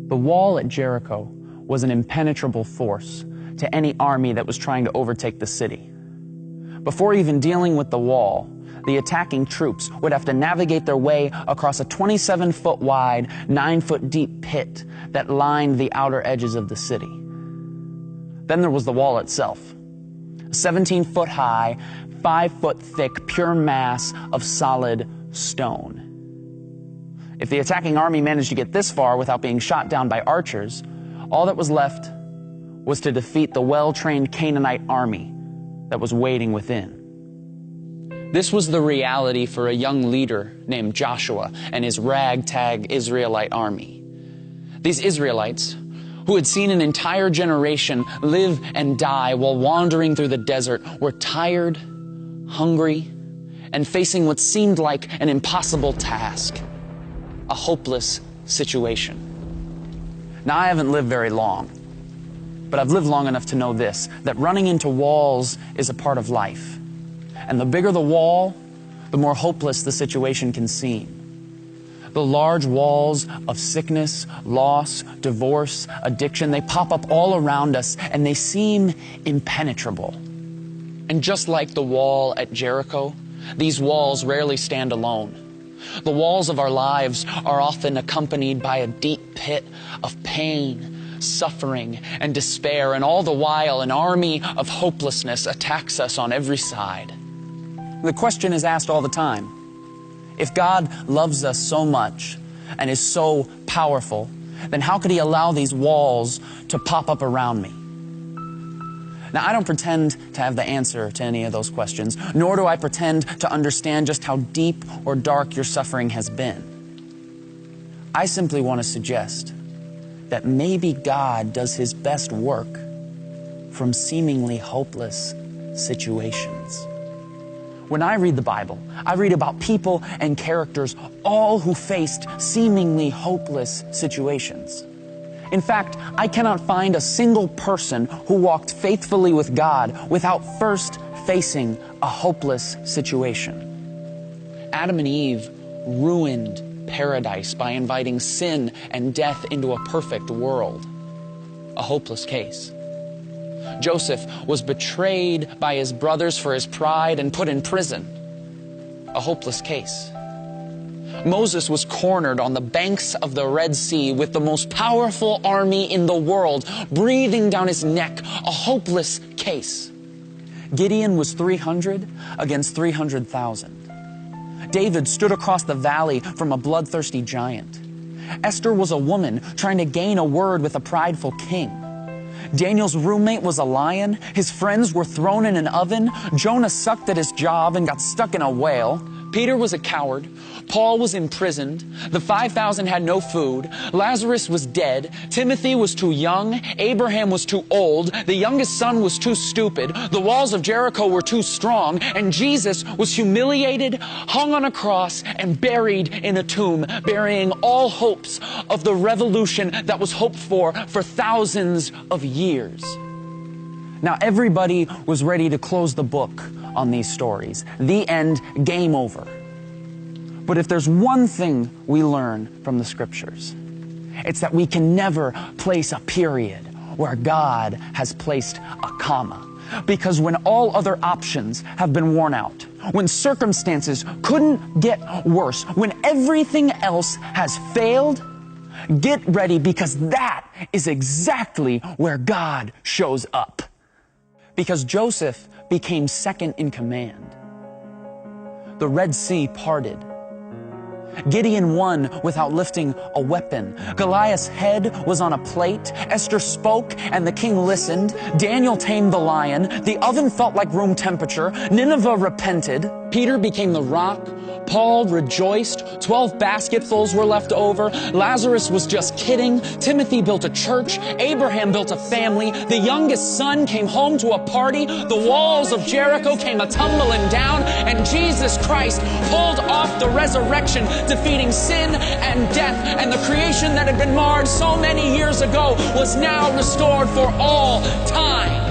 The wall at Jericho was an impenetrable force to any army that was trying to overtake the city. Before even dealing with the wall, the attacking troops would have to navigate their way across a 27-foot wide, 9-foot deep pit that lined the outer edges of the city. Then there was the wall itself, a 17-foot high, 5-foot thick, pure mass of solid stone. If the attacking army managed to get this far without being shot down by archers, all that was left was to defeat the well-trained Canaanite army that was waiting within. This was the reality for a young leader named Joshua and his ragtag Israelite army. These Israelites, who had seen an entire generation live and die while wandering through the desert, were tired, hungry, and facing what seemed like an impossible task, a hopeless situation. Now, I haven't lived very long, but I've lived long enough to know this, that running into walls is a part of life. And the bigger the wall, the more hopeless the situation can seem. The large walls of sickness, loss, divorce, addiction, they pop up all around us and they seem impenetrable. And just like the wall at Jericho, these walls rarely stand alone. The walls of our lives are often accompanied by a deep pit of pain, suffering, and despair, and all the while an army of hopelessness attacks us on every side. The question is asked all the time: if God loves us so much and is so powerful, then how could He allow these walls to pop up around me? Now, I don't pretend to have the answer to any of those questions, nor do I pretend to understand just how deep or dark your suffering has been. I simply want to suggest that maybe God does His best work from seemingly hopeless situations. When I read the Bible, I read about people and characters, all who faced seemingly hopeless situations. In fact, I cannot find a single person who walked faithfully with God without first facing a hopeless situation. Adam and Eve ruined paradise by inviting sin and death into a perfect world. A hopeless case. Joseph was betrayed by his brothers for his pride and put in prison. A hopeless case. Moses was cornered on the banks of the Red Sea with the most powerful army in the world breathing down his neck. A hopeless case. Gideon was 300 against 300,000. David stood across the valley from a bloodthirsty giant. Esther was a woman trying to gain a word with a prideful king. Daniel's roommate was a lion. His friends were thrown in an oven. Jonah sucked at his job and got stuck in a whale. Peter was a coward. Paul was imprisoned. The 5,000 had no food. Lazarus was dead. Timothy was too young. Abraham was too old. The youngest son was too stupid. The walls of Jericho were too strong. And Jesus was humiliated, hung on a cross, and buried in a tomb, burying all hopes of the revolution that was hoped for thousands of years. Now, everybody was ready to close the book on these stories. The end, game over. But if there's one thing we learn from the Scriptures, it's that we can never place a period where God has placed a comma. Because when all other options have been worn out, when circumstances couldn't get worse, when everything else has failed, get ready, because that is exactly where God shows up. Because Joseph became second in command. The Red Sea parted. Gideon won without lifting a weapon. Goliath's head was on a plate. Esther spoke and the king listened. Daniel tamed the lion. The oven felt like room temperature. Nineveh repented. Peter became the rock. Paul rejoiced. 12 basketfuls were left over. Lazarus was just kidding. Timothy built a church. Abraham built a family. The youngest son came home to a party. The walls of Jericho came a-tumbling down. And Jesus Christ pulled off the resurrection, defeating sin and death. And the creation that had been marred so many years ago was now restored for all time.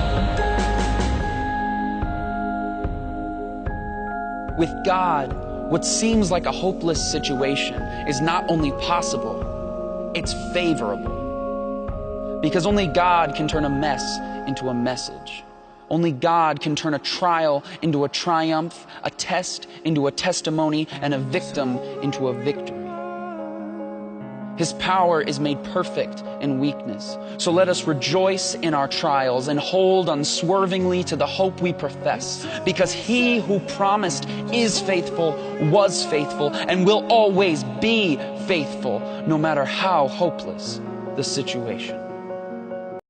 With God, what seems like a hopeless situation is not only possible, it's favorable. Because only God can turn a mess into a message. Only God can turn a trial into a triumph, a test into a testimony, and a victim into a victory. His power is made perfect in weakness. So let us rejoice in our trials and hold unswervingly to the hope we profess, because he who promised is faithful, was faithful, and will always be faithful, no matter how hopeless the situation.